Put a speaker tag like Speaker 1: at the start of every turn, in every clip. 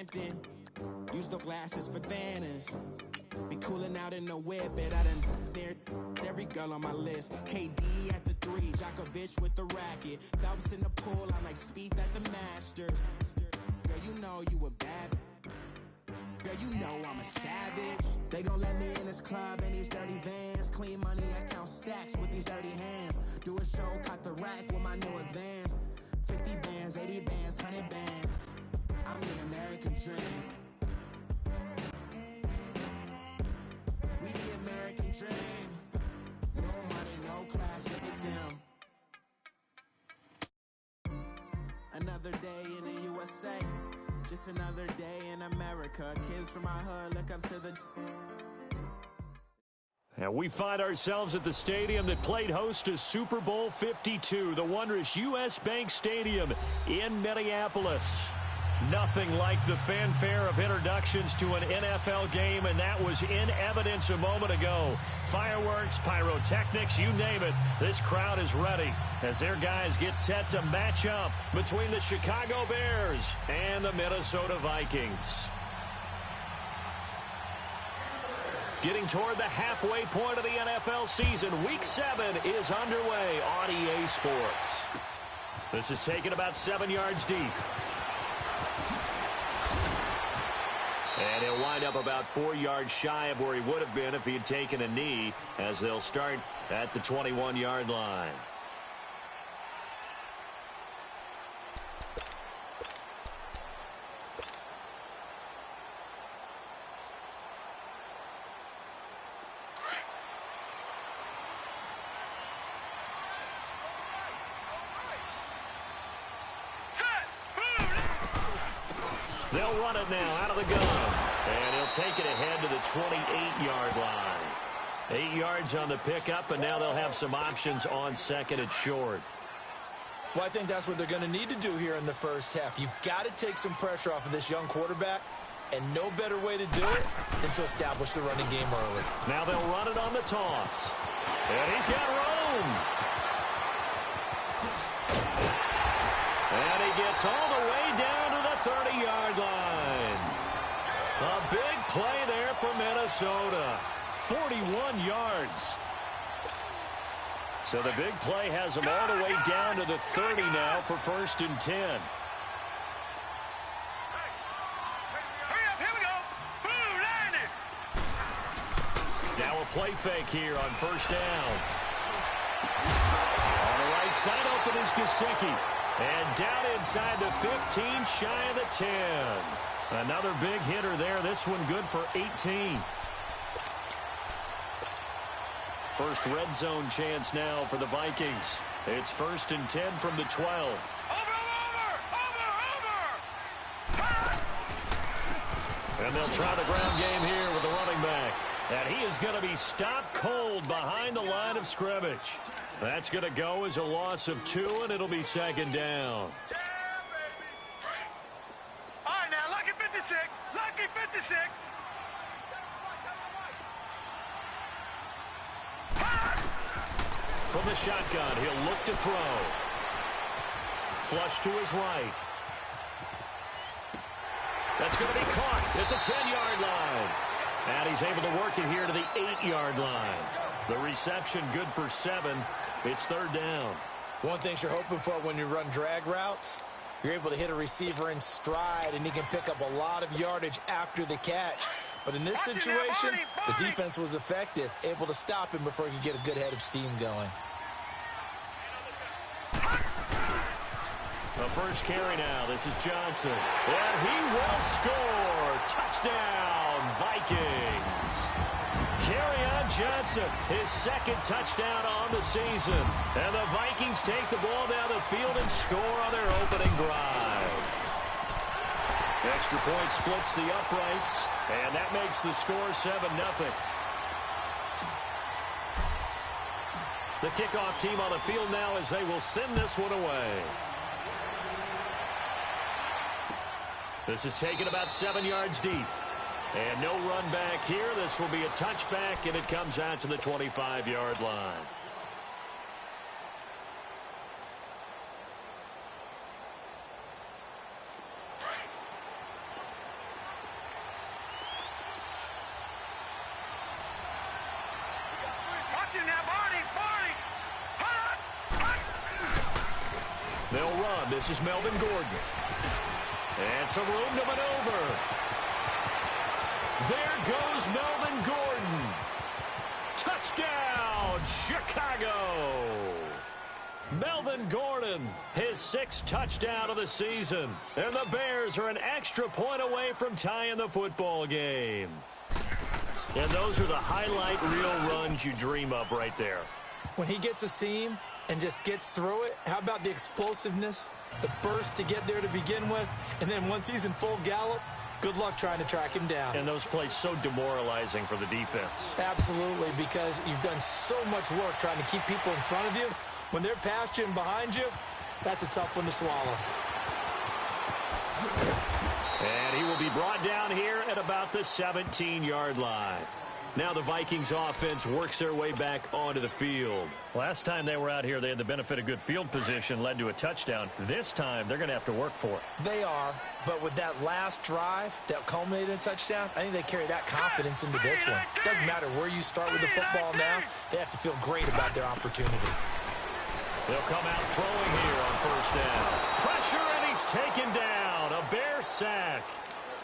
Speaker 1: Hampton. Use the glasses for Vannas. Be cooling out in the whip, but I done there every girl on my list. KD at the 3, Djokovic with the racket. Phelps in the pool, I like Spieth at the Masters. Girl, you know you a bad. Girl, you know I'm a savage. They gon' let me in this club in these dirty vans. Clean money, I count stacks with these dirty hands. Do a show, cut the rack with my new advance. 50 bands, 80 bands, 100 bands. I'm the American dream. We the American dream. No money, no class, look at them. Another day in the USA. Just another day in America. Kids from my hood look up to the...
Speaker 2: And we find ourselves at the stadium that played host to Super Bowl 52, the wondrous U.S. Bank Stadium in Minneapolis. Nothing like the fanfare of introductions to an NFL game, and that was in evidence a moment ago. Fireworks, pyrotechnics, you name it. This crowd is ready as their guys get set to match up between the Chicago Bears and the Minnesota Vikings. Getting toward the halfway point of the NFL season, Week 7 is underway on EA Sports. This is taken about 7 yards deep. And he'll wind up about 4 yards shy of where he would have been if he had taken a knee, as they'll start at the 21-yard line. They'll run it now out of the gun. And he'll take it ahead to the 28-yard line. 8 yards on the pickup, and now they'll have some options on second and short.
Speaker 3: Well, I think that's what they're going to need to do here in the first half. You've got to take some pressure off of this young quarterback, and no better way to do it than to establish the running game early.
Speaker 2: Now they'll run it on the toss. And he's got room. And he gets all the way down to the 30-yard line. A big play there for Minnesota. 41 yards. So the big play has them all the way down to the 30 now for 1st and 10. Now a play fake here on 1st down. On the right side open is Gesicki. And down inside the 15, shy of the 10. Another big hitter there. This one good for 18. First red zone chance now for the Vikings. It's 1st and 10 from the 12. And they'll try the ground game here with the running back. And he is going to be stopped cold behind the line of scrimmage. That's going to go as a loss of 2, and it'll be 2nd down.
Speaker 4: Yeah, baby. All right, now, lucky 56. Lucky 56.
Speaker 2: From the shotgun, he'll look to throw. Flush to his right. That's going to be caught at the 10-yard line. And he's able to work it here to the 8-yard line. The reception good for 7. It's 3rd down.
Speaker 3: One thing you're hoping for when you run drag routes, you're able to hit a receiver in stride, and he can pick up a lot of yardage after the catch. But in this situation, the defense was effective, able to stop him before he could get a good head of steam going.
Speaker 2: The first carry now. This is Johnson. And he will score. Touchdown, Vikings. Kerryon Johnson, his 2nd touchdown on the season. And the Vikings take the ball down the field and score on their opening drive. Extra point splits the uprights, and that makes the score 7-0. The kickoff team on the field now as they will send this one away. This is taken about 7 yards deep. And no run back here. This will be a touchback, and it comes out to the 25-yard line. They'll run. This is Melvin Gordon. And some room to maneuver. There goes Melvin Gordon. Touchdown, Chicago. Melvin Gordon, his 6th touchdown of the season. And the Bears are an extra point away from tying the football game. And those are the highlight reel runs you dream of right there.
Speaker 3: When he gets a seam and just gets through it, how about the explosiveness, the burst to get there to begin with, and then once he's in full gallop, good luck trying to track him down.
Speaker 2: And those plays so demoralizing for the defense.
Speaker 3: Absolutely, because you've done so much work trying to keep people in front of you. When they're past you and behind you, that's a tough one to swallow.
Speaker 2: And he will be brought down here at about the 17-yard line. Now the Vikings offense works their way back onto the field. Last time they were out here, they had the benefit of good field position, led to a touchdown. This time, they're going to have to work for it.
Speaker 3: They are, but with that last drive that culminated in a touchdown, I think they carry that confidence into this one. Doesn't matter where you start with the football now, they have to feel great about their opportunity.
Speaker 2: They'll come out throwing here on first down. Pressure, and he's taken down. A Bear sack.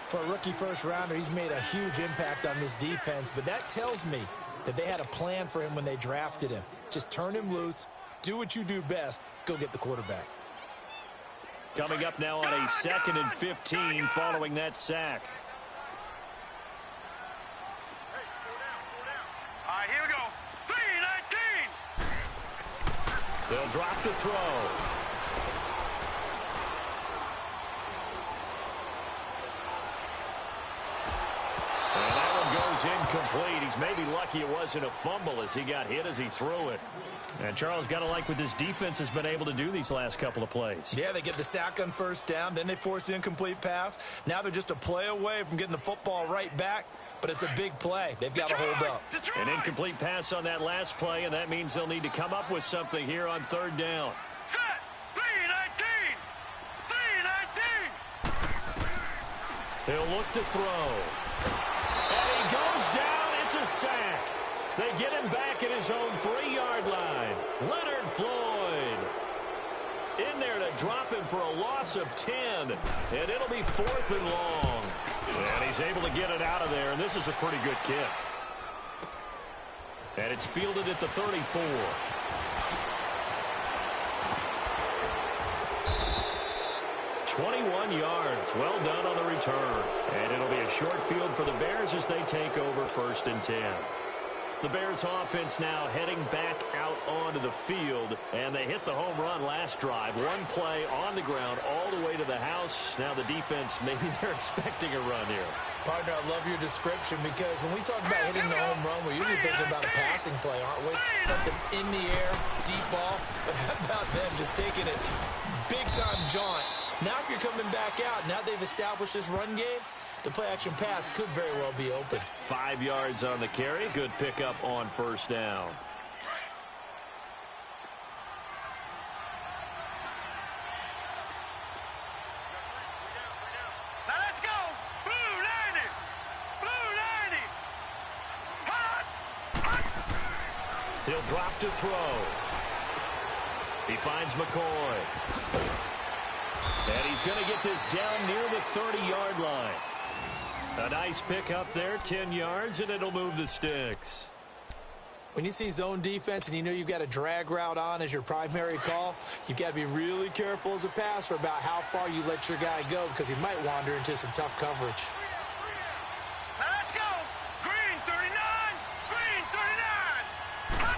Speaker 3: For a rookie first-rounder, he's made a huge impact on this defense, but that tells me that they had a plan for him when they drafted him. Just turn him loose, do what you do best, go get the quarterback.
Speaker 2: Coming up now on a 2nd and 15 following that sack.
Speaker 4: All right, here we go. 3-19.
Speaker 2: They'll drop the throw. Incomplete. He's maybe lucky it wasn't a fumble as he got hit as he threw it. And Charles, got to like what this defense has been able to do these last couple of plays.
Speaker 3: Yeah, they get the sack on first down, then they force the incomplete pass. Now they're just a play away from getting the football right back, but it's a big play. They've got to hold up.
Speaker 2: An incomplete pass on that last play, and that means they'll need to come up with something here on 3rd down.
Speaker 4: Set. 3-19. 3-19.
Speaker 2: He'll look to throw. And he goes down. It's a sack. They get him back at his own 3-yard line. Leonard Floyd in there to drop him for a loss of 10. And it'll be 4th and long. And he's able to get it out of there. And this is a pretty good kick. And it's fielded at the 34. "21 yards. Well done on the return. And it'll be a short field for the Bears as they take over 1st and 10. The Bears offense now heading back out onto the field, and they hit the home run last drive. One play on the ground all the way to the house. Now the defense, maybe they're expecting a run here.
Speaker 3: Partner, I love your description because when we talk about hitting the home run, we're usually thinking about a passing play, aren't we? Something in the air, deep ball. But how about them just taking it big-time jaunt? Now if you're coming back out, now they've established this run game, the play-action pass could very well be open.
Speaker 2: 5 yards on the carry. Good pickup on first down.
Speaker 4: Now let's go. Blue 90. Blue 90. Hot. Hot.
Speaker 2: He'll drop to throw. He finds McCoy. And he's going to get this down near the 30-yard line. A nice pick up there, 10 yards, and it'll move the sticks.
Speaker 3: When you see zone defense and you know you've got a drag route on as your primary call, you've got to be really careful as a passer about how far you let your guy go because he might wander into some tough coverage.
Speaker 4: Now let's go. Green 39. Green 39.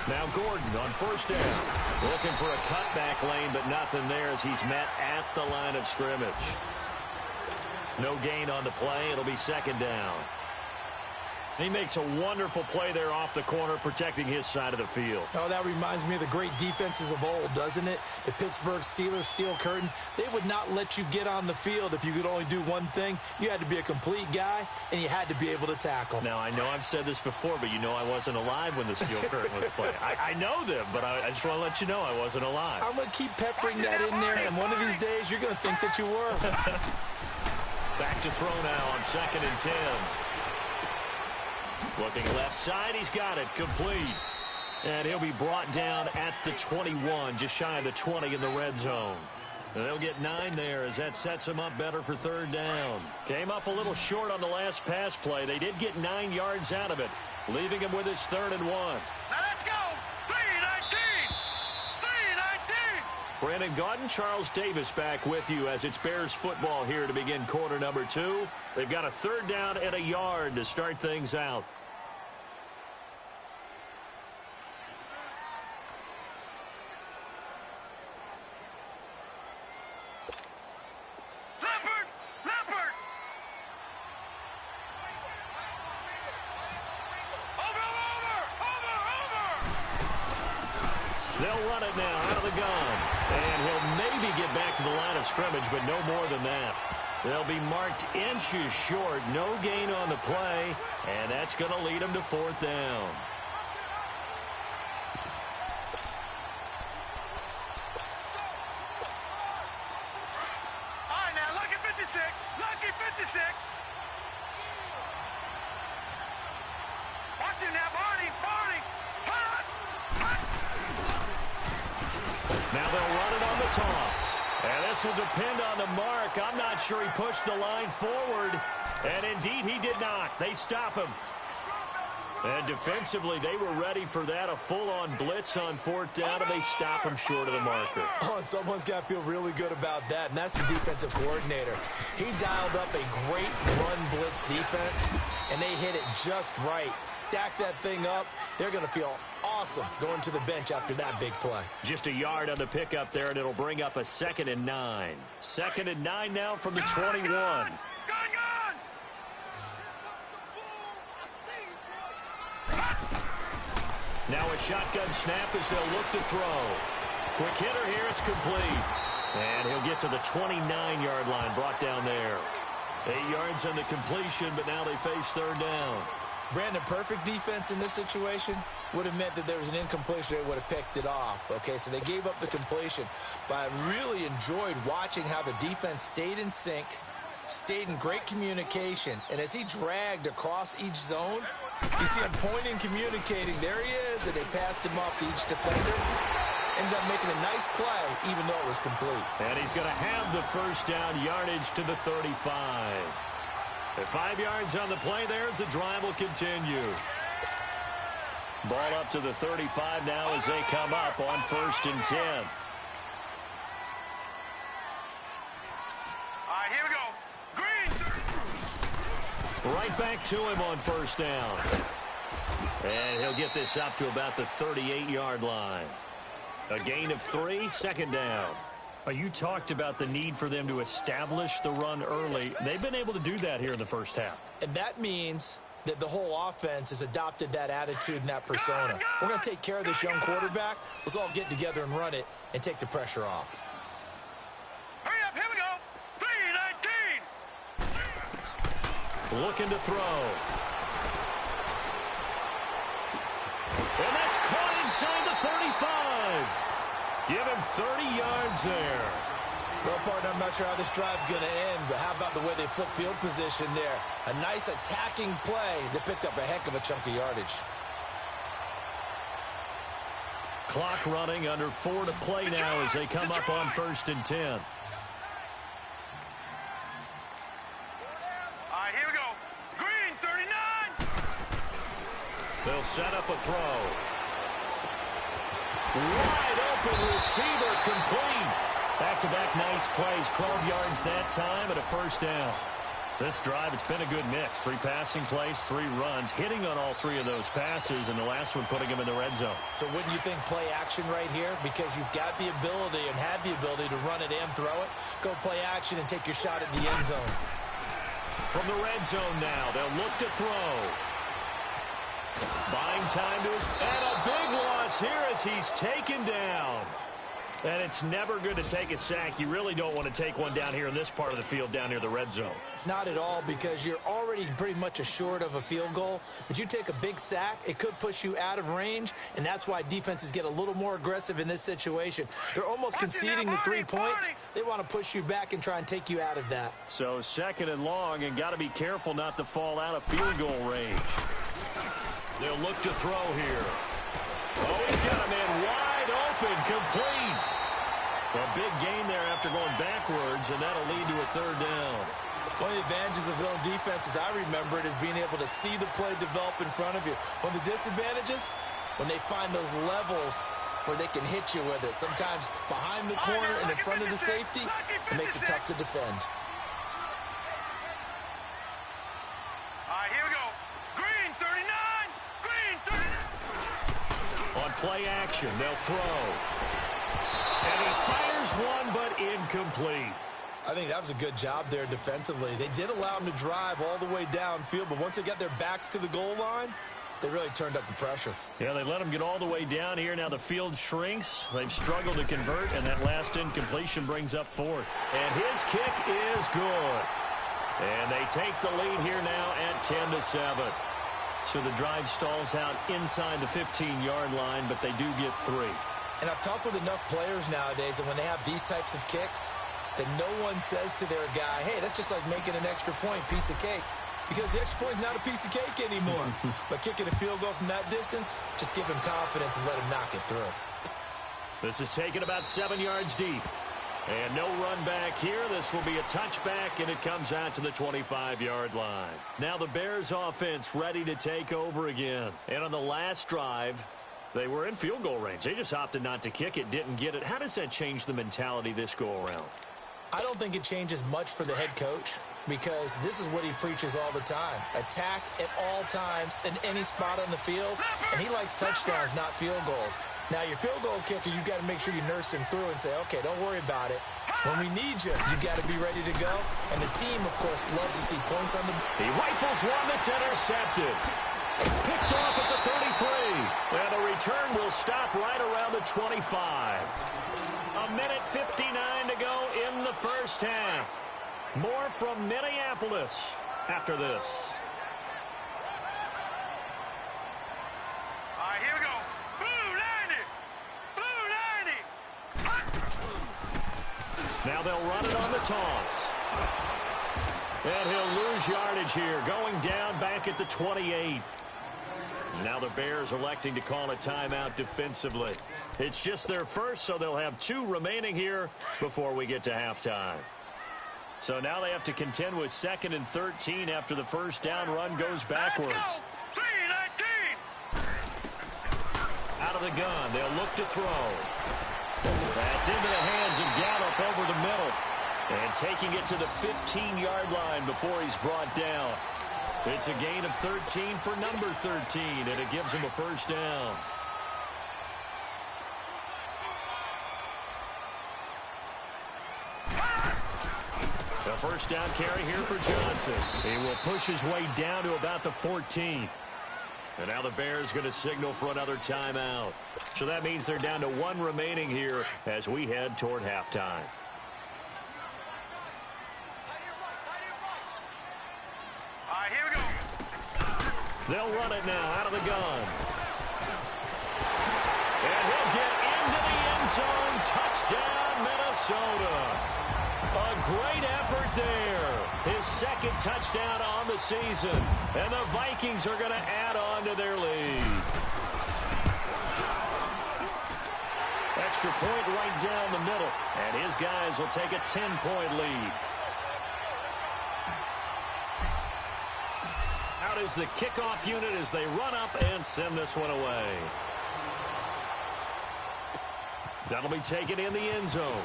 Speaker 2: Now Gordon on first down. Looking for a cutback lane, but nothing there as he's met at the line of scrimmage. No gain on the play. It'll be 2nd down. He makes a wonderful play there off the corner, protecting his side of the field.
Speaker 3: Oh, that reminds me of the great defenses of old, doesn't it? The Pittsburgh Steelers steel curtain. They would not let you get on the field if you could only do one thing. You had to be a complete guy, and you had to be able to tackle.
Speaker 2: Now, I know I've said this before, but you know I wasn't alive when the steel curtain was played. I know them, but I just want to let you know I wasn't alive.
Speaker 3: I'm going to keep peppering that in there, and one of these days you're going to think that you were.
Speaker 2: Back to throw now on 2nd and 10. Looking left side, he's got it, complete. And he'll be brought down at the 21, just shy of the 20 in the red zone. And they'll get 9 there as that sets them up better for third down. Came up a little short on the last pass play. They did get 9 yards out of it, leaving him with his 3rd and 1.
Speaker 4: Now let's go. 3-19. 3-19.
Speaker 2: Brandon Gaudin, Charles Davis back with you as it's Bears football here to begin quarter number 2. They've got a 3rd down and a yard to start things out. They'll run it now out of the gun. And he'll maybe get back to the line of scrimmage, but no more than that. They'll be marked inches short. No gain on the play, and that's going to lead them to 4th down.
Speaker 4: All right, now, lucky 56. Lucky 56. Watch him now, Barney. Barney. Hut.
Speaker 2: Now they'll run it on the toss. And this will depend on the mark. I'm not sure he pushed the line forward. And indeed, he did not. They stop him. And defensively, they were ready for that. A full-on blitz on 4th down, and they stop him short of the marker.
Speaker 3: Oh, and someone's got to feel really good about that, and that's the defensive coordinator. He dialed up a great run blitz defense, and they hit it just right. Stack that thing up. They're going to feel awesome going to the bench after that big play.
Speaker 2: Just a yard on the pickup there, and it'll bring up a 2nd and 9. 2nd and 9 now from the 21.
Speaker 4: Gone.
Speaker 2: Now a shotgun snap as they'll look to throw. Quick hitter here, it's complete. And he'll get to the 29-yard line, brought down there. 8 yards on the completion, but now they face 3rd down.
Speaker 3: Brandon, perfect defense in this situation would have meant that there was an incompletion. They would have picked it off. Okay, so they gave up the completion. But I really enjoyed watching how the defense stayed in sync, stayed in great communication, and as he dragged across each zone, you see him pointing, communicating. There he is, and they passed him off to each defender. Ended up making a nice play, even though it was complete.
Speaker 2: And he's going to have the 1st down yardage to the 35. At 5 yards on the play there, as the drive will continue. Ball up to the 35 now as they come up on 1st and 10. Right back to him on 1st down. And he'll get this up to about the 38-yard line. A gain of 3, 2nd down. You talked about the need for them to establish the run early. They've been able to do that here in the 1st half.
Speaker 3: And that means that the whole offense has adopted that attitude and that persona. We're going to take care of this young quarterback. Let's all get together and run it and take the pressure off.
Speaker 4: Hurry up, here we go. 3-19.
Speaker 2: Looking to throw. And that's caught inside the 35. Give him 30 yards there.
Speaker 3: Well, partner, I'm not sure how this drive's going to end, but how about the way they flip field position there? A nice attacking play that picked up a heck of a chunk of yardage.
Speaker 2: Clock running, under 4 to play now as they come up on 1st and 10.
Speaker 4: All right, here we go. Green, 39.
Speaker 2: They'll set up a throw. Wide open receiver, complete. Back-to-back nice plays, 12 yards that time and a 1st down. This drive, it's been a good mix. 3 passing plays, 3 runs, hitting on all 3 of those passes, and the last one putting him in the red zone.
Speaker 3: So wouldn't you think play action right here? Because you've got the ability and had the ability to run it and throw it. Go play action and take your shot at the end zone.
Speaker 2: From the red zone now, they'll look to throw. Buying time to his... And a big loss here as he's taken down. And it's never good to take a sack. You really don't want to take one down here in this part of the field, down near the red zone.
Speaker 3: Not at all, because you're already pretty much assured of a field goal. But you take a big sack, it could push you out of range, and that's why defenses get a little more aggressive in this situation. They're almost conceding the 3 points. They want to push you back and try and take you out of that.
Speaker 2: So 2nd and long, and got to be careful not to fall out of field goal range. They'll look to throw here. Oh, he's got a man wide open, complete. A big gain there after going backwards, and that'll lead to a third down.
Speaker 3: One of the advantages of zone defense, as I remember it, is being able to see the play develop in front of you. One of the disadvantages, when they find those levels where they can hit you with it. Sometimes behind the corner and in front of the safety, it makes it tough to defend.
Speaker 4: All right, here we go. Green 39. Green 39.
Speaker 2: On play action, they'll throw. And he fires one, but incomplete.
Speaker 3: I think that was a good job there defensively. They did allow him to drive all the way downfield, but once they got their backs to the goal line, they really turned up the pressure.
Speaker 2: Yeah, they let him get all the way down here. Now the field shrinks. They've struggled to convert, and that last incompletion brings up fourth. And his kick is good. And they take the lead here now at 10-7. So the drive stalls out inside the 15-yard line, but they do get 3.
Speaker 3: And I've talked with enough players nowadays, and when they have these types of kicks, that no one says to their guy, hey, that's just like making an extra point, piece of cake. Because the extra point is not a piece of cake anymore. But kicking a field goal from that distance, just give him confidence and let him knock it through.
Speaker 2: This is taken about 7 yards deep. And no run back here. This will be a touchback, and it comes out to the 25-yard line. Now the Bears offense ready to take over again. And on the last drive, they were in field goal range. They just opted not to kick it, didn't get it. How does that change the mentality this go-around?
Speaker 3: I don't think it changes much for the head coach, because this is what he preaches all the time. Attack at all times in any spot on the field, and he likes touchdowns, not field goals. Now, your field goal kicker, you got to make sure you nurse him through and say, okay, don't worry about it. When we need you, you got to be ready to go. And the team, of course, loves to see points on the...
Speaker 2: He rifles one that's intercepted. Picked off at the 33. And the return will stop right around the 25. A minute 59 to go in the first half. More from Minneapolis after this.
Speaker 4: All right, here we go. Blue 90. Blue 90.
Speaker 2: Now they'll run it on the toss. And he'll lose yardage here, going down back at the 28. Now the Bears electing to call a timeout defensively. It's just their first, so they'll have 2 remaining here before we get to halftime. So now they have to contend with 2nd and 13 after the first down run goes backwards.
Speaker 4: 3-19.
Speaker 2: Out of the gun, they'll look to throw. That's into the hands of Gallup over the middle. And taking it to the 15-yard line before he's brought down. It's a gain of 13 for number 13, and it gives him a first down. The first down carry here for Johnson. He will push his way down to about the 14. And now the Bears going to signal for another timeout. So that means they're down to 1 remaining here as we head toward halftime.
Speaker 4: All right, here we go.
Speaker 2: They'll run it now out of the gun. And he'll get into the end zone. Touchdown, Minnesota. A great effort there. His 2nd touchdown on the season. And the Vikings are going to add on to their lead. Extra point right down the middle. And his guys will take a 10-point lead. Out is the kickoff unit as they run up and send this one away. That'll be taken in the end zone.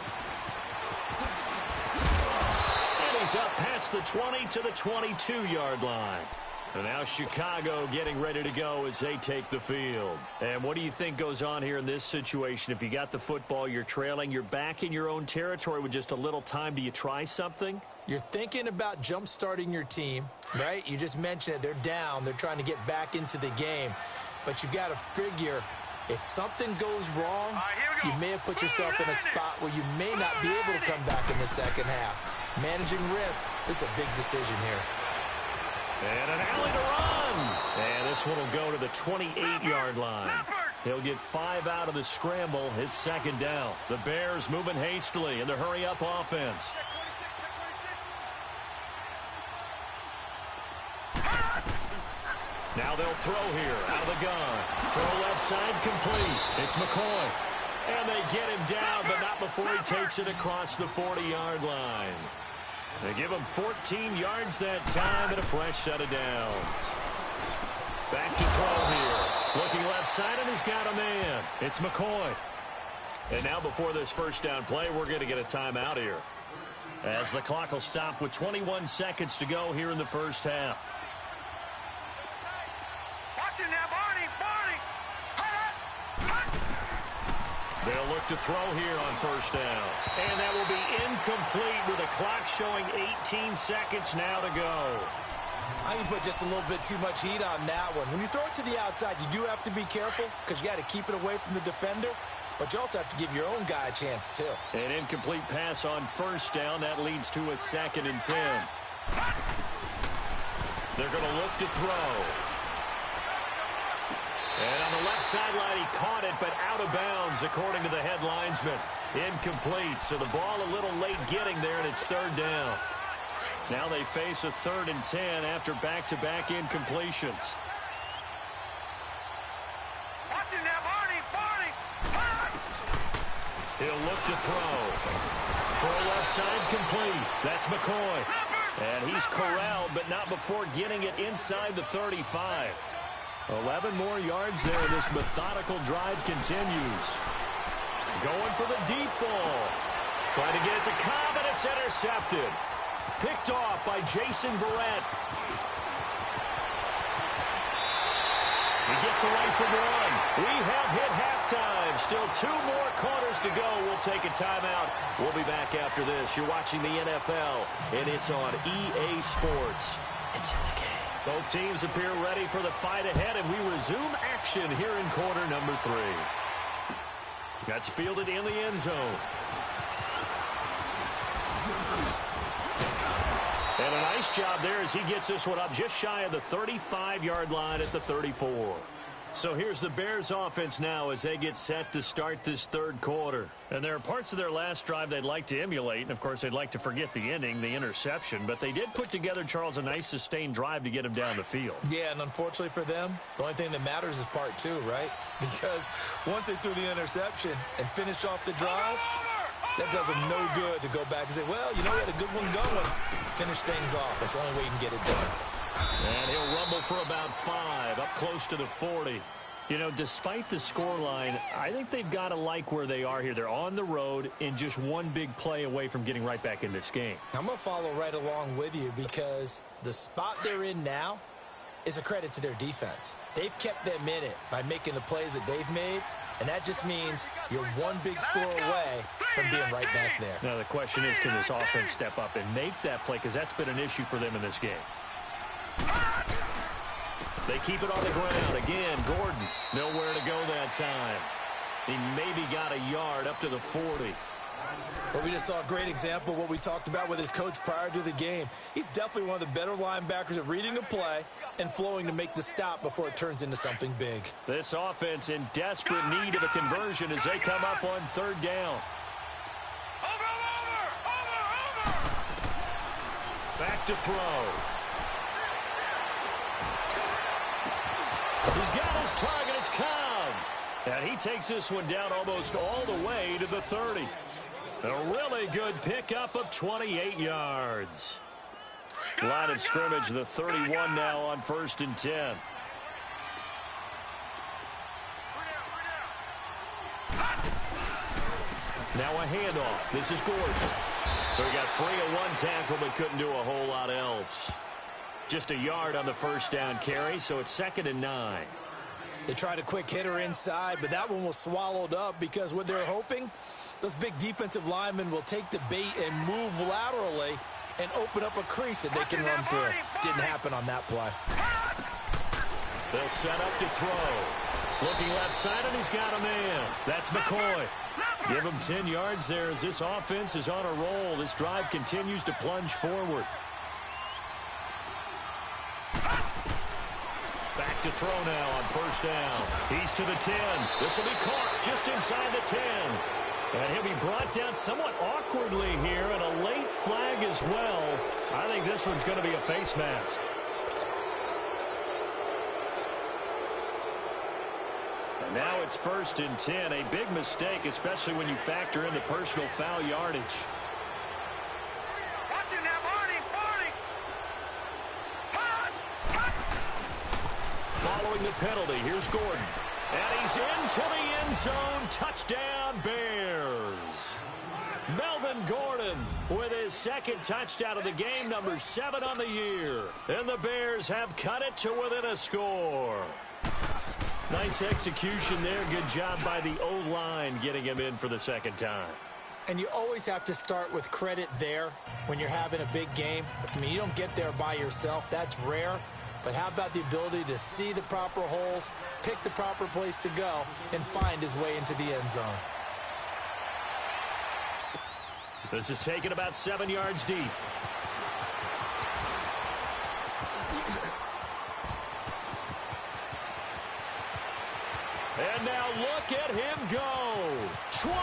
Speaker 2: And he's up past the 20 to the 22-yard line. And now Chicago getting ready to go as they take the field. And what do you think goes on here in this situation? If you got the football, you're trailing, you're back in your own territory with just a little time. Do you try something?
Speaker 3: You're thinking about jump-starting your team, right? You just mentioned it. They're down. They're trying to get back into the game. But you got to figure, if something goes wrong, you may have put yourself in a spot where you may not be able to come back in the second half. Managing risk is a big decision here.
Speaker 2: And an alley to run. And this one will go to the 28-yard line. He'll get 5 out of the scramble. It's 2nd down. The Bears moving hastily in the hurry-up offense. Now they'll throw here out of the gun. Throw left side complete. It's McCoy. And they get him down, but not before he takes it across the 40-yard line. They give him 14 yards that time and a fresh set of downs. Back to throw here. Looking left side, and he's got a man. It's McCoy. And now before this first down play, we're going to get a timeout here, as the clock will stop with 21 seconds to go here in the first half.
Speaker 4: Watch it now, Barney.
Speaker 2: They'll look to throw here on first down. And that will be incomplete with a clock showing 18 seconds now to go.
Speaker 3: I can put just a little bit too much heat on that one. When you throw it to the outside, you do have to be careful because you got to keep it away from the defender. But you also have to give your own guy a chance, too.
Speaker 2: An incomplete pass on first down. That leads to a 2nd and 10. They're going to look to throw. And on the left sideline, he caught it, but out of bounds, according to the head linesman. Incomplete. So the ball a little late getting there, and it's 3rd down. Now they face a 3rd and 10 after back-to-back incompletions.
Speaker 4: Watch it now, Barney.
Speaker 2: He'll look to throw. Throw left side complete. That's McCoy. And he's corralled, but not before getting it inside the 35. 11 more yards there. This methodical drive continues. Going for the deep ball. Trying to get it to Cobb, and it's intercepted. Picked off by Jason Verrett. He gets away from one. We have hit halftime. Still 2 more quarters to go. We'll take a timeout. We'll be back after this. You're watching the NFL, and it's on EA Sports. It's in the game. Both teams appear ready for the fight ahead, and we resume action here in quarter number 3. That's fielded in the end zone. And a nice job there as he gets this one up just shy of the 35-yard line at the 34. So here's the Bears offense now as they get set to start this 3rd quarter. And there are parts of their last drive they'd like to emulate, and of course they'd like to forget the ending, the interception, but they did put together, Charles, a nice sustained drive to get him down the field.
Speaker 3: Yeah, and unfortunately for them, the only thing that matters is part 2, right? Because once they threw the interception and finished off the drive, that does them no good to go back and say, well, you know, we had a good one going. Finish things off. That's the only way you can get it done.
Speaker 2: And he'll rumble for about 5, up close to the 40. You know, despite the scoreline, I think they've got to like where they are here. They're on the road and just one big play away from getting right back in this game.
Speaker 3: I'm going to follow right along with you because the spot they're in now is a credit to their defense. They've kept them in it by making the plays that they've made, and that just means you're one big score away from being right back there.
Speaker 2: Now, the question is, can this offense step up and make that play? Because that's been an issue for them in this game. They keep it on the ground. Again, Gordon, nowhere to go that time. He maybe got a yard up to the 40.
Speaker 3: Well, we just saw a great example of what we talked about with his coach prior to the game. He's definitely one of the better linebackers at reading a play and flowing to make the stop before it turns into something big.
Speaker 2: This offense in desperate need of a conversion as they come up on 3rd down.
Speaker 4: Over.
Speaker 2: Back to throw. He's got his target. It's Cobb. And he takes this one down almost all the way to the 30. A really good pickup of 28 yards. Line of scrimmage, the 31 now on 1st and 10. Now a handoff. This is Gordon. So he got free of one tackle but couldn't do a whole lot else. Just a yard on the first down carry, so it's 2nd and 9.
Speaker 3: They tried a quick hitter inside, but that one was swallowed up because what they're hoping, those big defensive linemen will take the bait and move laterally and open up a crease that they can run through. Didn't happen on that play.
Speaker 2: They'll set up to throw. Looking left side, and he's got a man. That's McCoy. Give him 10 yards there as this offense is on a roll. This drive continues to plunge forward. Back to throw now on first down. He's to the 10. This will be caught just inside the 10. And he'll be brought down somewhat awkwardly here, and a late flag as well. I think this one's going to be a face mask. Now it's 1st and 10. A big mistake, especially when you factor in the personal foul yardage.
Speaker 4: Watch him now, Barney.
Speaker 2: Following the penalty, here's Gordon. And he's into the end zone. Touchdown, Bears. Melvin Gordon with his 2nd touchdown of the game, number 7 on the year. And the Bears have cut it to within a score. Nice execution there. Good job by the O-line getting him in for the 2nd time.
Speaker 3: And you always have to start with credit there when you're having a big game. I mean, you don't get there by yourself. That's rare. But how about the ability to see the proper holes, pick the proper place to go, and find his way into the end zone?
Speaker 2: This is taken about 7 yards deep. And now look at him go. 20,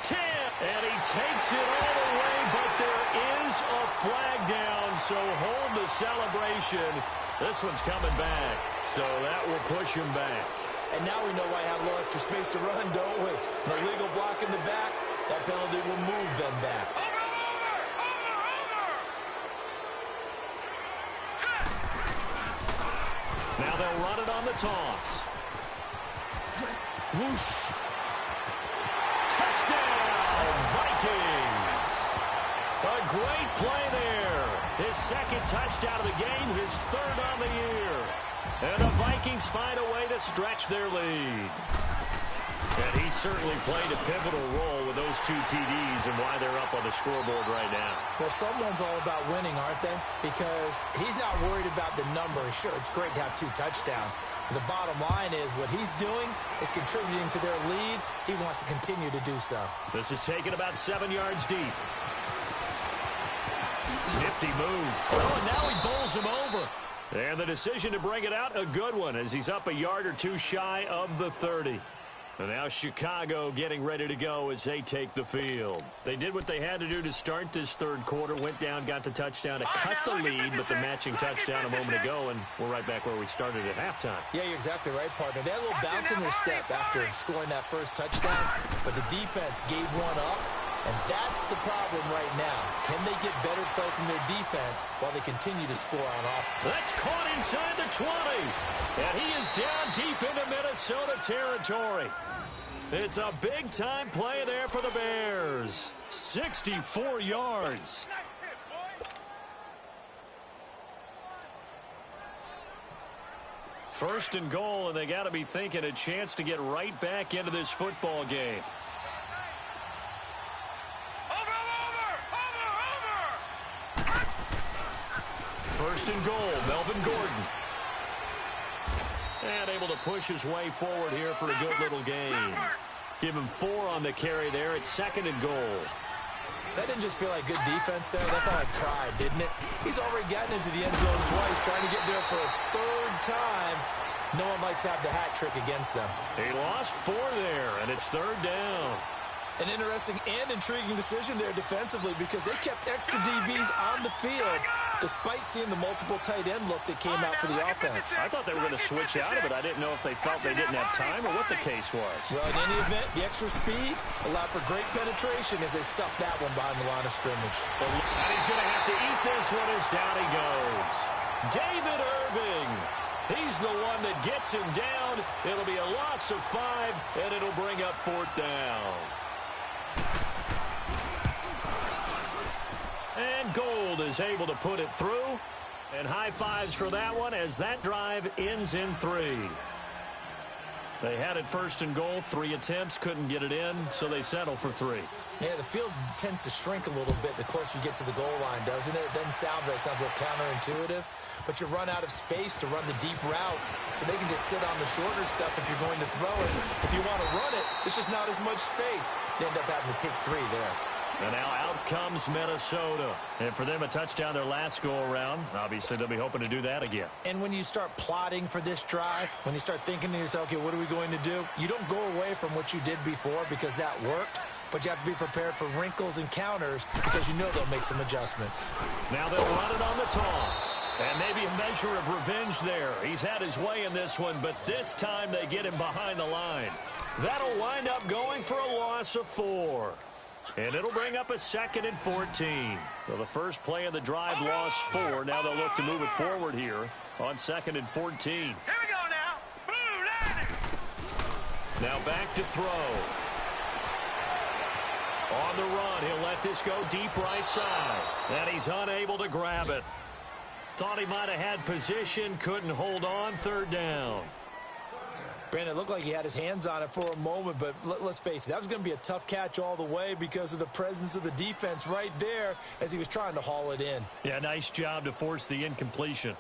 Speaker 2: 10, and he takes it all the way, but there is a flag down, so hold the celebration. This one's coming back, so that will push him back.
Speaker 3: And now we know why I have a little extra space to run, don't we? An illegal block in the back, that penalty will move them back.
Speaker 2: Now they'll run it on the toss. Whoosh. Touchdown, Vikings. A great play there. His 2nd touchdown of the game, his 3rd on the year. And the Vikings find a way to stretch their lead. And he certainly played a pivotal role with those 2 TDs and why they're up on the scoreboard right now.
Speaker 3: Well, someone's all about winning, aren't they? Because he's not worried about the number. Sure, it's great to have 2 touchdowns. But the bottom line is what he's doing is contributing to their lead. He wants to continue to do so.
Speaker 2: This is taken about 7 yards deep. Nifty move. Oh, and now he bowls him over. And the decision to bring it out, a good one, as he's up a yard or 2 shy of the 30. And now Chicago getting ready to go as they take the field. They did what they had to do to start this 3rd quarter, went down, got the touchdown to cut the lead, but the matching touchdown a moment ago, and we're right back where we started at halftime.
Speaker 3: Yeah, you're exactly right, partner. They had a little bounce in their step after scoring that 1st touchdown, but the defense gave one up, and that's the problem right now. Can they get better play from their defense while they continue to score on offense?
Speaker 2: That's caught inside the 20, and he is down deep into Minnesota territory. It's a big-time play there for the Bears. 64 yards. First and goal, and they got to be thinking a chance to get right back into this football game. First and goal, Melvin Gordon. And able to push his way forward here for a good little gain. Give him 4 on the carry there at 2nd and goal.
Speaker 3: That didn't just feel like good defense there. That felt like pride, didn't it? He's already gotten into the end zone twice, trying to get there for a 3rd time. No one likes to have the hat trick against them.
Speaker 2: He lost 4 there, and it's 3rd down.
Speaker 3: An interesting and intriguing decision there defensively because they kept extra DBs on the field despite seeing the multiple tight end look that came out for the offense.
Speaker 2: I thought they were going to switch out of it. I didn't know if they felt they didn't have time or what the case was.
Speaker 3: Well, in any event, the extra speed allowed for great penetration as they stuffed that one behind the line of scrimmage.
Speaker 2: And he's going to have to eat this one as down he goes. David Irving. He's the one that gets him down. It'll be a loss of 5, and it'll bring up 4th down. And Gold is able to put it through. And high fives for that one as that drive ends in 3. They had it 1st and goal, 3 attempts, couldn't get it in, so they settle for 3.
Speaker 3: Yeah, the field tends to shrink a little bit the closer you get to the goal line, doesn't it? It doesn't sound right. It sounds a little counterintuitive. But you run out of space to run the deep routes, so they can just sit on the shorter stuff if you're going to throw it. If you want to run it, it's just not as much space. You end up having to take 3 there.
Speaker 2: And now out comes Minnesota. And for them, a touchdown their last go-around. Obviously, they'll be hoping to do that again.
Speaker 3: And when you start plotting for this drive, when you start thinking to yourself, okay, what are we going to do? You don't go away from what you did before because that worked. But you have to be prepared for wrinkles and counters because you know they'll make some adjustments.
Speaker 2: Now they'll run it on the toss. And maybe a measure of revenge there. He's had his way in this one, but this time they get him behind the line. That'll wind up going for a loss of 4. And it'll bring up a 2nd and 14. So the first play of the drive lost 4. Now they'll look to move it forward here on 2nd and 14.
Speaker 4: Here we go now. Boom, landing.
Speaker 2: Now back to throw. On the run, he'll let this go deep right side. And he's unable to grab it. Thought he might have had position, couldn't hold on, 3rd down.
Speaker 3: Brandon, it looked like he had his hands on it for a moment, but let's face it, that was going to be a tough catch all the way because of the presence of the defense right there as he was trying to haul it in.
Speaker 2: Yeah, nice job to force the incompletion.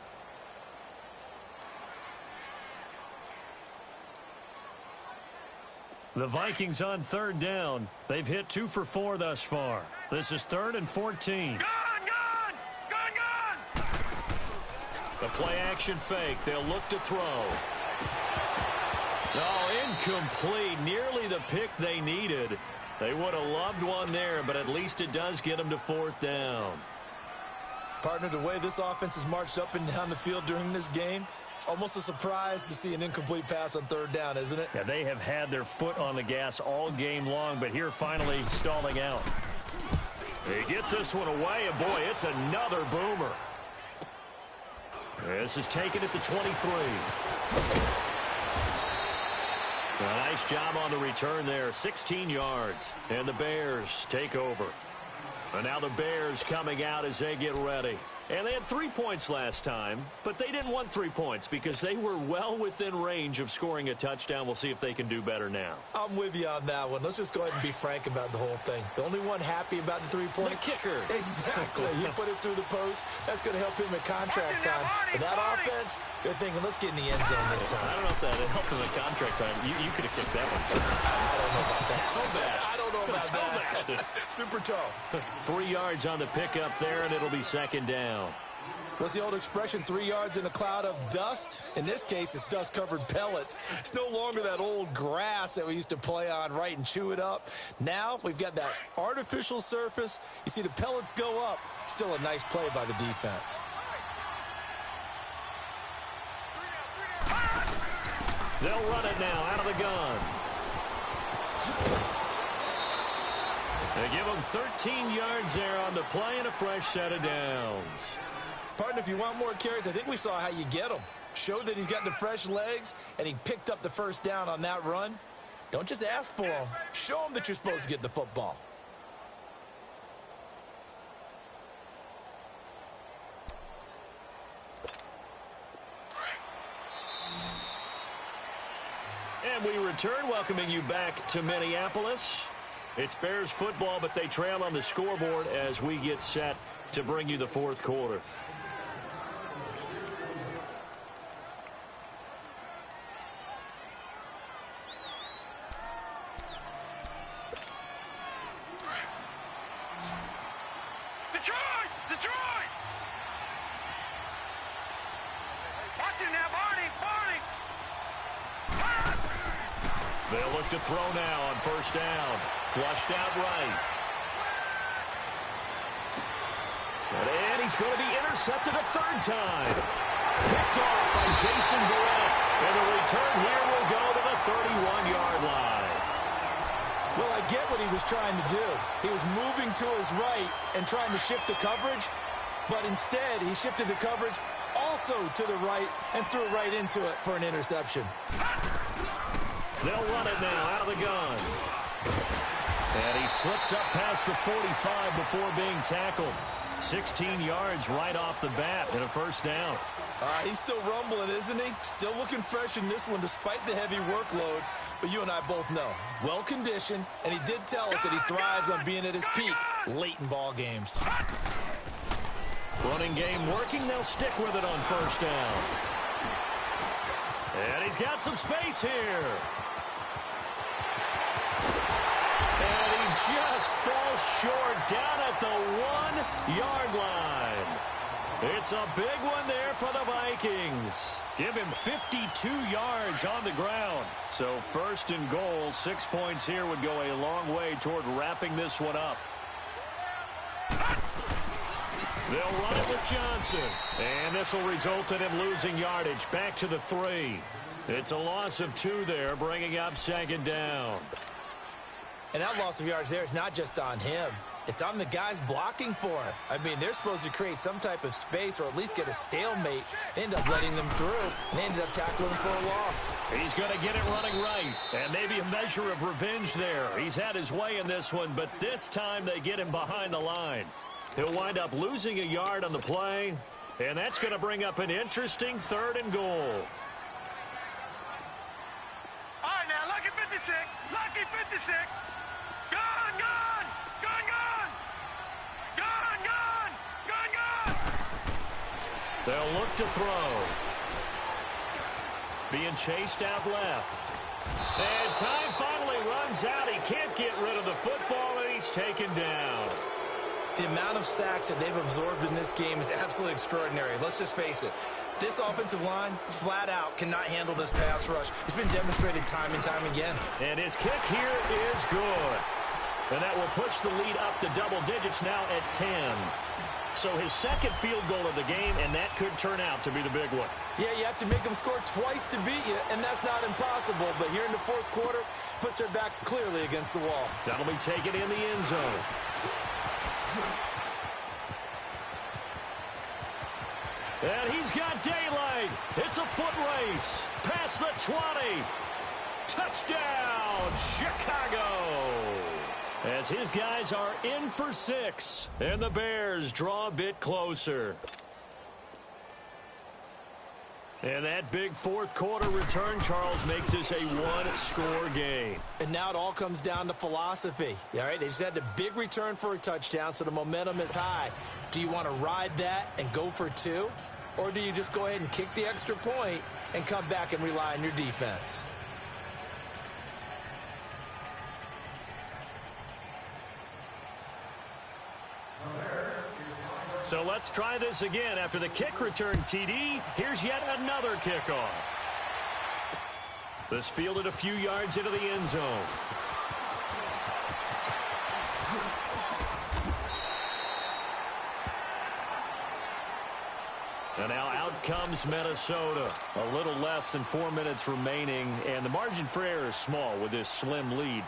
Speaker 2: The Vikings on 3rd down. They've hit 2 for 4 thus far. This is 3rd and 14. The play action fake. They'll look to throw. Oh, incomplete. Nearly the pick they needed. They would have loved one there, but at least it does get them to 4th down.
Speaker 3: Partner, the way this offense has marched up and down the field during this game, it's almost a surprise to see an incomplete pass on 3rd down, isn't it?
Speaker 2: Yeah, they have had their foot on the gas all game long, but here finally stalling out. He gets this one away, and boy, it's another boomer. This is taken at the 23. A nice job on the return there, 16 yards. And the Bears take over. And now the Bears coming out as they get ready. And they had 3 points last time, but they didn't want 3 points because they were well within range of scoring a touchdown. We'll see if they can do better now.
Speaker 3: I'm with you on that one. Let's just go ahead and be frank about the whole thing. The only one happy about the 3-point.
Speaker 2: The kicker.
Speaker 3: Exactly. You put it through the post. That's going to help him at contract time. But that offense, they're thinking, let's get in the end zone this time.
Speaker 2: I don't know if that helped him at contract time. You could have kicked that one.
Speaker 3: I don't know about that.
Speaker 2: Toe bash.
Speaker 3: I don't know about that. Super toe.
Speaker 2: 3 yards on the pickup there, and it'll be 2nd down.
Speaker 3: What's the old expression, 3 yards in a cloud of dust? In this case, it's dust-covered pellets. It's no longer that old grass that we used to play on, right, and chew it up. Now we've got that artificial surface. You see the pellets go up. Still a nice play by the defense.
Speaker 2: They'll run it now out of the gun. They give them 13 yards there on the play and a fresh set of downs.
Speaker 3: Partner, if you want more carries, I think we saw how you get them. Showed that he's got the fresh legs, and he picked up the 1st down on that run. Don't just ask for them. Show them that you're supposed to get the football.
Speaker 2: And we return, welcoming you back to Minneapolis. It's Bears football, but they trail on the scoreboard as we get set to bring you the 4th quarter.
Speaker 4: Detroit! Watch him now, Barney!
Speaker 2: They'll look to throw now on 1st down. Flushed out right. And he's going to be intercepted a 3rd time. Picked off by Jason Garrett. And the return here will go to the 31-yard line.
Speaker 3: Well, I get what he was trying to do. He was moving to his right and trying to shift the coverage, but instead he shifted the coverage also to the right and threw right into it for an interception.
Speaker 2: They'll run it now out of the gun. And he slips up past the 45 before being tackled. 16 yards right off the bat and a 1st down.
Speaker 3: He's still rumbling, isn't he? Still looking fresh in this one despite the heavy workload. But you and I both know, well-conditioned, and he did tell us that he thrives on being at his peak late in ball games.
Speaker 2: Running game working. They'll stick with it on 1st down. And he's got some space here. And he just falls short down at the 1-yard line. It's a big one there for the Vikings. Give him 52 yards on the ground. So 1st and goal, 6 points here would go a long way toward wrapping this one up. They'll run it with Johnson. And this will result in him losing yardage. Back to the 3. It's a loss of 2 there, bringing up second down.
Speaker 3: And that loss of yards there is not just on him. It's on the guys blocking for him. I mean, they're supposed to create some type of space or at least get a stalemate. They end up letting them through, and they ended up tackling him for a loss.
Speaker 2: He's going to get it running right, and maybe a measure of revenge there. He's had his way in this one, but this time they get him behind the line. He'll wind up losing a yard on the play, and that's going to bring up an interesting 3rd and goal.
Speaker 4: All right, now, lucky 56. Lucky 56. Gone, gone. Gone, gone. Gone, gone. Gone, gone.
Speaker 2: They'll look to throw. Being chased out left. And time finally runs out. He can't get rid of the football, and he's taken down.
Speaker 3: The amount of sacks that they've absorbed in this game is absolutely extraordinary. Let's just face it. This offensive line, flat out, cannot handle this pass rush. It's been demonstrated time and time again.
Speaker 2: And his kick here is good. And that will push the lead up to double digits now at 10. So his 2nd field goal of the game, and that could turn out to be the big one.
Speaker 3: Yeah, you have to make them score twice to beat you, and that's not impossible. But here in the 4th quarter, puts their backs clearly against the wall.
Speaker 2: That'll be taken in the end zone. And he's got daylight. It's a foot race. Past the 20. Touchdown, Chicago. As his guys are in for 6. And the Bears draw a bit closer. And that big 4th quarter return, Charles, makes this a 1-score game.
Speaker 3: And now it all comes down to philosophy. All right, they just had a big return for a touchdown, so the momentum is high. Do you want to ride that and go for 2? Or do you just go ahead and kick the extra point and come back and rely on your defense?
Speaker 2: So let's try this again. After the kick return TD, here's yet another kickoff. This fielded a few yards into the end zone. And now out comes Minnesota. A little less than 4 minutes remaining, and the margin for error is small with this slim lead.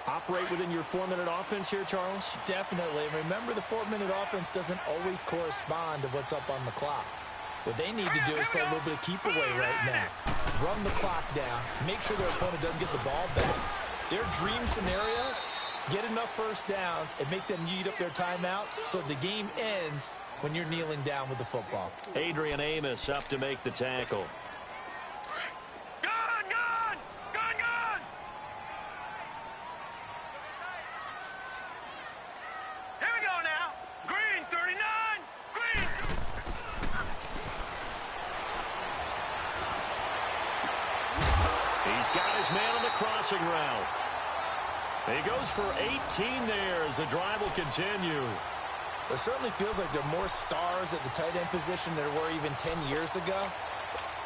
Speaker 2: Operate within your 4-minute offense here, Charles?
Speaker 3: Definitely. Remember, the 4-minute offense doesn't always correspond to what's up on the clock. What they need to do is play a little bit of keep away right now. Run the clock down. Make sure their opponent doesn't get the ball back. Their dream scenario, get enough first downs and make them eat up their timeouts so the game ends when you're kneeling down with the football.
Speaker 2: Adrian Amos up to make the tackle. Man on the crossing route. He goes for 18 there as the drive will continue.
Speaker 3: It certainly feels like there are more stars at the tight end position than there were even 10 years ago.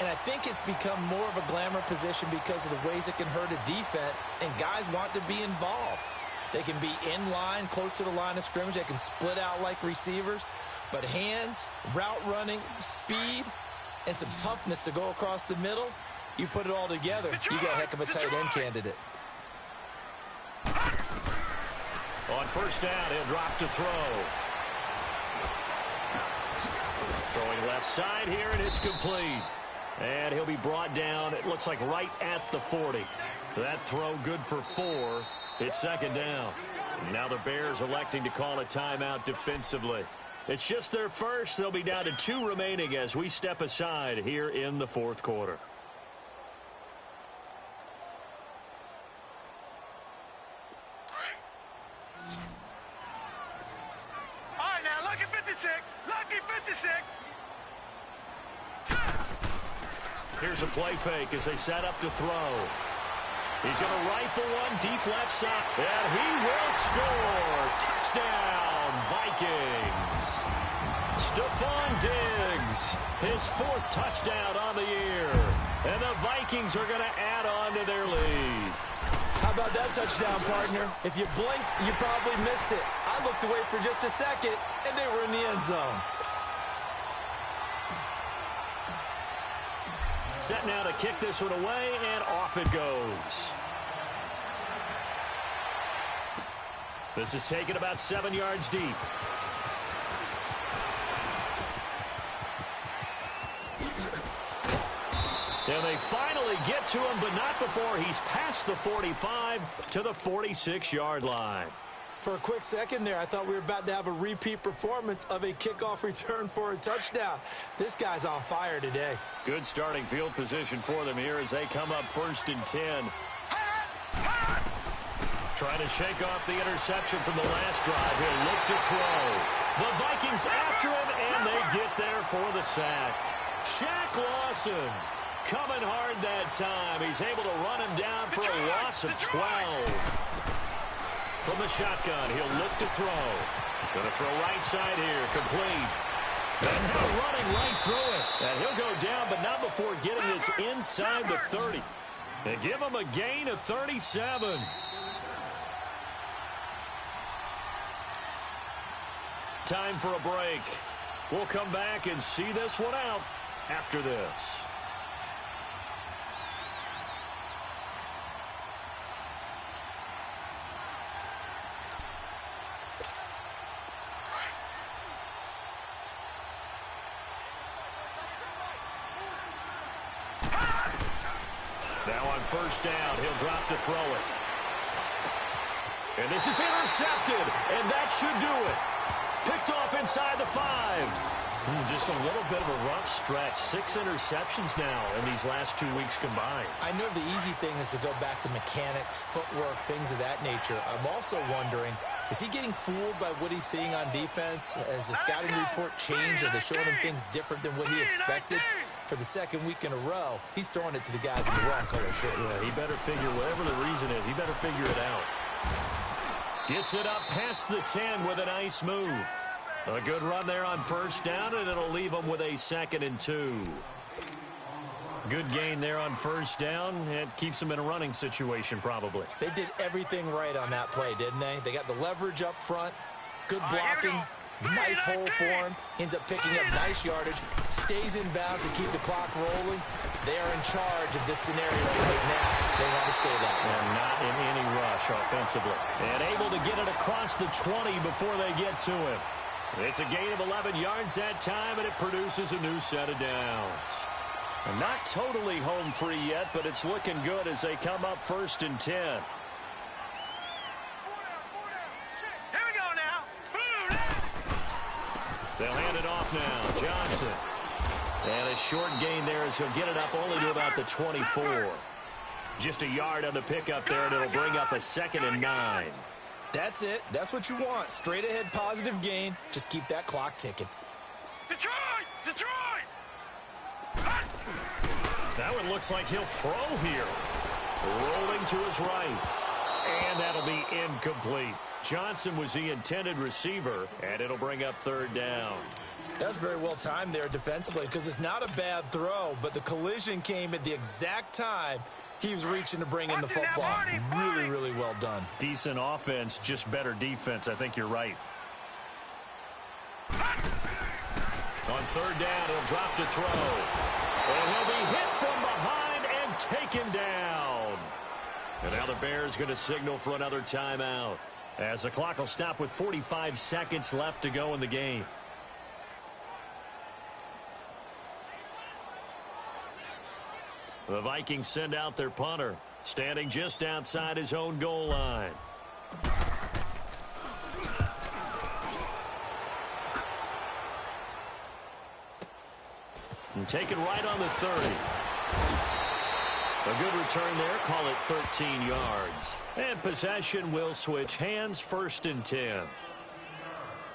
Speaker 3: And I think it's become more of a glamour position because of the ways it can hurt a defense, and guys want to be involved. They can be in line, close to the line of scrimmage. They can split out like receivers. But hands, route running, speed, and some toughness to go across the middle, you put it all together, you got a heck of a tight end candidate.
Speaker 2: On first down, he'll drop to throw. Throwing left side here, and it's complete. And he'll be brought down, it looks like right at the 40. That throw good for 4. It's second down. Now the Bears electing to call a timeout defensively. It's just their first. They'll be down to 2 remaining as we step aside here in the 4th quarter. Here's a play fake as they set up to throw. He's going to rifle one deep left side, and he will score. Touchdown, Vikings. Stephon Diggs, his 4th touchdown on the year. And the Vikings are going to add on to their lead.
Speaker 3: How about that touchdown, partner? If you blinked, you probably missed it. I looked away for just a second, and they were in the end zone.
Speaker 2: set now to kick this one away, and off it goes. This is taken about 7 yards deep. And they finally get to him, but not before he's past the 45 to the 46-yard line.
Speaker 3: For a quick second there, I thought we were about to have a repeat performance of a kickoff return for a touchdown. This guy's on fire today.
Speaker 2: Good starting field position for them here as they come up 1st and 10. Trying to shake off the interception from the last drive. He'll look to throw. The Vikings after him, and they get there for the sack. Shaq Lawson coming hard that time. He's able to run him down for a loss of 12. From the shotgun, he'll look to throw. Going to throw right side here, complete. And now running right through it. And he'll go down, but not before getting this inside the 30. They give him a gain of 37. Time for a break. We'll come back and see this one out after this. Now on 1st down, he'll drop to throw it. And this is intercepted, and that should do it. Picked off inside the 5. Just a little bit of a rough stretch. 6 interceptions now in these last 2 weeks combined.
Speaker 3: I know the easy thing is to go back to mechanics, footwork, things of that nature. I'm also wondering, is he getting fooled by what he's seeing on defense? Has the scouting report changed? Are they showing him things different than what he expected? For the 2nd week in a row, he's throwing it to the guys in the wrong color shirt.
Speaker 2: Yeah, he better figure, whatever the reason is, he better figure it out. Gets it up past the 10 with a nice move. A good run there on 1st down, and it'll leave them with a 2nd and 2. Good gain there on 1st down. It keeps them in a running situation, probably.
Speaker 3: They did everything right on that play, didn't they? They got the leverage up front, good blocking, nice hole for him, ends up picking up nice yardage, stays in bounds to keep the clock rolling. They are in charge of this scenario right now. They want to stay that way.
Speaker 2: And not in any rush offensively. And able to get it across the 20 before they get to him. It's a gain of 11 yards that time, and it produces a new set of downs. Not totally home free yet, but it's looking good as they come up 1st and 10.
Speaker 4: Here we go now.
Speaker 2: They'll hand it off now. Johnson. And a short gain there as he'll get it up only to about the 24. Just a yard on the pickup there, and it'll bring up a 2nd and 9.
Speaker 3: That's it. That's what you want. Straight ahead positive gain. Just keep that clock ticking.
Speaker 4: Detroit! Detroit!
Speaker 2: That one looks like he'll throw here. Rolling to his right. And that'll be incomplete. Johnson was the intended receiver, and it'll bring up 3rd down.
Speaker 3: That's very well timed there defensively because it's not a bad throw, but the collision came at the exact time he was reaching to bring in the football. Really, really well done.
Speaker 2: Decent offense, just better defense. I think you're right. On 3rd down, he'll drop to throw. And he'll be hit from behind and taken down. And now the Bears going to signal for another timeout as the clock will stop with 45 seconds left to go in the game. The Vikings send out their punter, standing just outside his own goal line. And taken right on the 30. A good return there, call it 13 yards. And possession will switch hands, 1st and 10.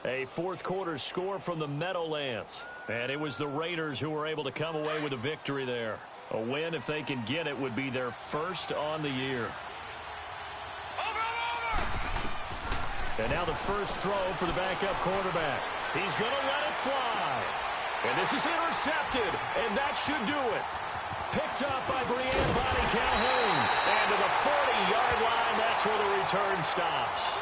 Speaker 2: A 4th quarter score from the Meadowlands. And it was the Raiders who were able to come away with a victory there. A win, if they can get it, would be their 1st on the year. And now the first throw for the backup quarterback. He's going to let it fly. And this is intercepted, and that should do it. Picked up by Brianne Bonnie Calhoun. And to the 40-yard line, that's where the return stops.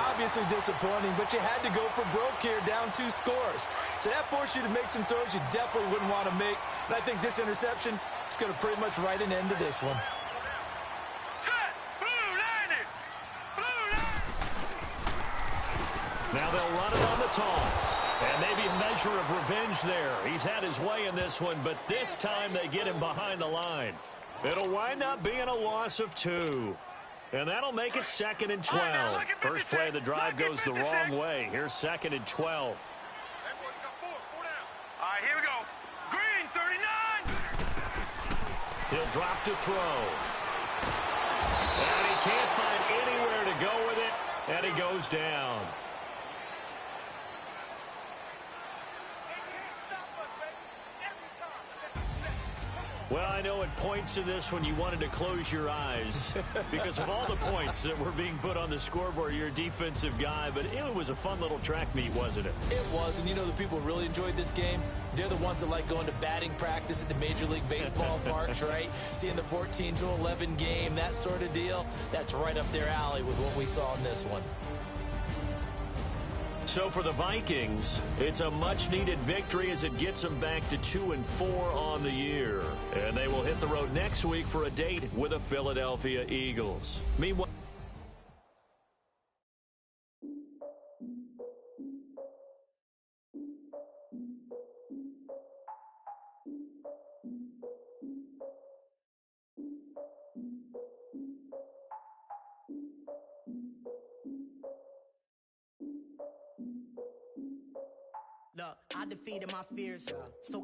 Speaker 3: obviously disappointing, but you had to go for broke here, down 2 scores. So that forced you to make some throws you definitely wouldn't want to make. And I think this interception is going to pretty much write an end to this one.
Speaker 4: Set! Blue landed! Blue landed!
Speaker 2: Now they'll run it on the toss. And maybe a measure of revenge there. He's had his way in this one, but this time they get him behind the line. It'll wind up being a loss of 2. And that'll make it 2nd and 12. First play of the drive goes the wrong way. Here's 2nd and 12.
Speaker 4: All right, here we go. Green, 39.
Speaker 2: He'll drop to throw. And he can't find anywhere to go with it, and he goes down. Well, I know at points in this one you wanted to close your eyes because of all the points that were being put on the scoreboard. You're a defensive guy, but it was a fun little track meet, wasn't it?
Speaker 3: It was, and you know the people who really enjoyed this game? They're the ones that like going to batting practice at the Major League Baseball parks, right? Seeing the 14-11 game, that sort of deal. That's right up their alley with what we saw in this one.
Speaker 2: So for the Vikings, it's a much-needed victory as it gets them back to 2-4 on the year. And they will hit the road next week for a date with the Philadelphia Eagles. Meanwhile,
Speaker 5: Look, I defeated my fears, so